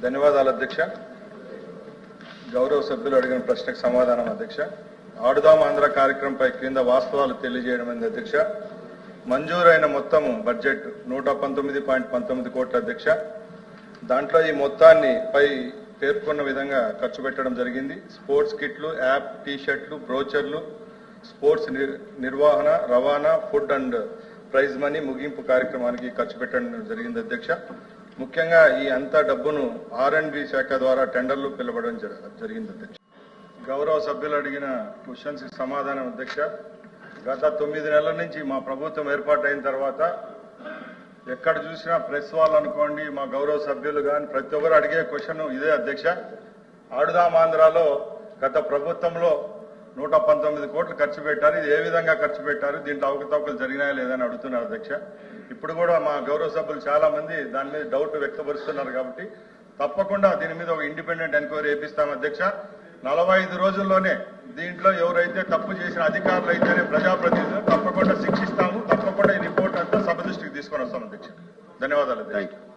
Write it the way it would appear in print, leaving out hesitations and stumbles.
ధన్యవాదాలు అధ్యక్ష. గౌరవ సభ్యులు అడిగిన ప్రశ్నకు సమాధానం అధ్యక్ష. ఆడుదాం ఆంధ్ర కార్యక్రమంపై క్రింద వాస్తవాలు తెలియజేయడం అధ్యక్ష. మంజూరైన మొత్తం బడ్జెట్ 119.19 కోట్ల అధ్యక్ష. దాంట్లో ఈ మొత్తాన్ని పై పేర్కొన్న విధంగా ఖర్చు పెట్టడం జరిగింది. స్పోర్ట్స్ కిట్లు, యాప్, టీషర్ట్లు, బ్రోచర్లు, స్పోర్ట్స్ నిర్వహణ, రవాణా, ఫుడ్ అండ్ ప్రైజ్ మనీ, ముగింపు కార్యక్రమానికి ఖర్చు పెట్టడం జరిగింది అధ్యక్ష. ముఖ్యంగా ఈ అంతా డబ్బును R&B శాఖ ద్వారా టెండర్లు పిలవడం జరిగింది అధ్యక్ష. గౌరవ సభ్యులు అడిగిన క్వశ్చన్స్ సమాధానం అధ్యక్ష. గత 9 నెలల నుంచి మా ప్రభుత్వం ఏర్పాటైన తర్వాత ఎక్కడ చూసినా ప్రెస్ వాళ్ళు అనుకోండి, మా గౌరవ సభ్యులు కానీ ప్రతి ఒక్కరు అడిగే క్వశ్చన్ ఇదే అధ్యక్ష. ఆడుదాం ఆంధ్రాలో గత ప్రభుత్వంలో 119 కోట్లు ఖర్చు పెట్టారు. ఇది ఏ విధంగా ఖర్చు పెట్టారు, దీంట్లో అవకతవకలు జరిగినాయా లేదని అడుగుతున్నారు అధ్యక్ష. ఇప్పుడు కూడా మా గౌరవ సభ్యులు చాలా మంది దాని మీద డౌట్ వ్యక్తపరుస్తున్నారు కాబట్టి తప్పకుండా దీని మీద ఒక ఇండిపెండెంట్ ఎంక్వైరీ చేపిస్తాం అధ్యక్ష. 45 రోజుల్లోనే దీంట్లో ఎవరైతే తప్పు చేసిన అధికారులు అయితేనే ప్రజాప్రతినిధులు తప్పకుండా శిక్షిస్తాము. తప్పకుండా ఈ రిపోర్ట్ అంతా సభ దృష్టికి తీసుకొని వస్తాం అధ్యక్ష. ధన్యవాదాలు అధ్యక్ష.